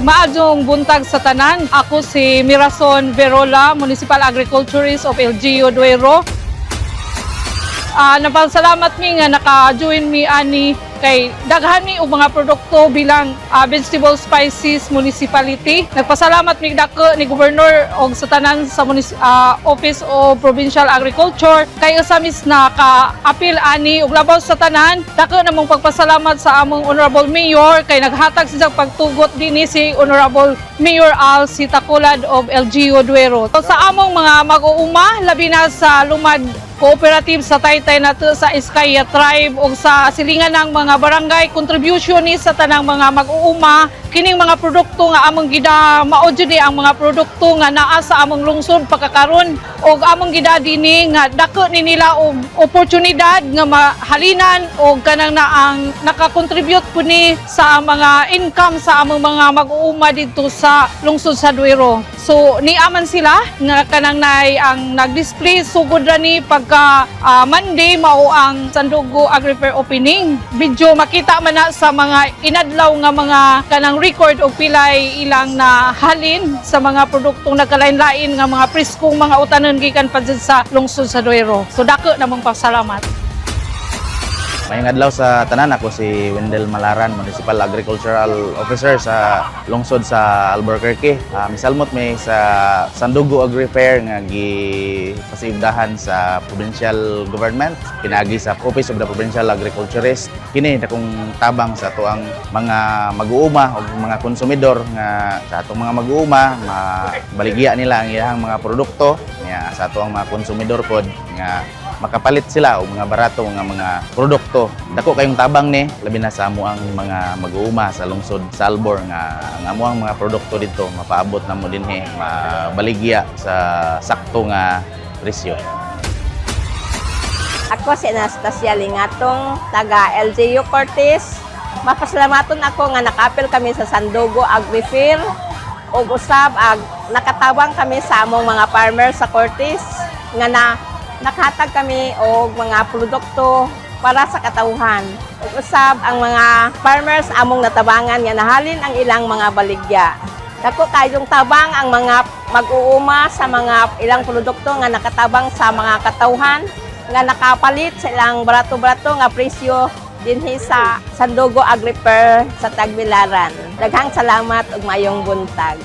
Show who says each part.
Speaker 1: Maadong buntag sa tanan. Ako si Mirason Verola, Municipal Agriculturist of LGU Duero. Napasalamat mi nga naka-join mi ani kay daghan mi og mga produkto bilang vegetable spices municipality. Nagpasalamat mi dako ni Governor og sa tanan sa Office of Provincial Agriculture kay usamis na ka-apil ani og labaw sa tanan. Dako namong pagpasalamat sa among Honorable Mayor kay naghatag siya pagtugot dinhi si Honorable Mayor Al Sitaculad of LGU Duero. So, sa among mga mag-uuma labi na sa lumad cooperative sa Taytay nato sa Iskaya Tribe o sa silingan ng mga barangay, contribution ni sa tanang mga mag-uuma kining mga produkto nga among gida maudyo ni ang mga produkto nga naa sa among lungsod pagkakaron og among gida dinhi nga dako ni nila og oportunidad nga mahalinan og kanang naang nakakontribute po ni sa mga income sa among mga mag-uuma dito sa lungsod sa Duero. So niaman sila nga kanang nay ang nag-display sugod ra ni pagka Monday mao ang Sandugo Agri-Fair opening. Video makita man na sa mga inadlaw nga mga kanang record o pilay ilang na halin sa mga produktong nagkalain-lain nga mga preskong mga utanon gikan pa sa lungsod sa Duero. So dako namang pasalamat.
Speaker 2: Mayong adlaw sa tanan, ako si Wendell Malaran, Municipal Agricultural Officer sa lungsod sa Albuquerque. Misalmot may sa Sandugo Agri-Fair nga gipasigdahan sa provincial government, pinagi sa Office of the Provincial Agriculturist. Kini akong tabang sa tuang mga mag-uuma o mga konsumidor nga sa atong mga mag-uuma mabaligya nila ang iyang mga produkto nga sa tuang mga konsumidor pod nga makapalit sila o mga barato mga produkto. Dako kayong tabang ni labi na sa amo ang mga mag-uuma sa lungsod sa Albor nga ang amo ang mga produkto dito mapaabot na mo dinhi mabaligya sa sakto nga presyo.
Speaker 3: Ako si Anastasia Lingatong, taga LGU Cortez. Mapasalamaton ako nga nakapil kami sa Sandugo Agri-Fair ug usab nakatabang kami sa among mga farmers sa Cortez nga nakahatag kami og mga produkto para sa katawhan. Ug usab ang mga farmers among natabangan nga nahalin ang ilang mga baligya. Dako kayong tabang ang mga mag-uuma sa mga ilang produkto nga nakatabang sa mga katawhan nga nakapalit sa ilang barato-barato nga presyo dinhi sa Sandugo Agri-Fair sa Tagbilaran. Daghang salamat ug mayong buntag.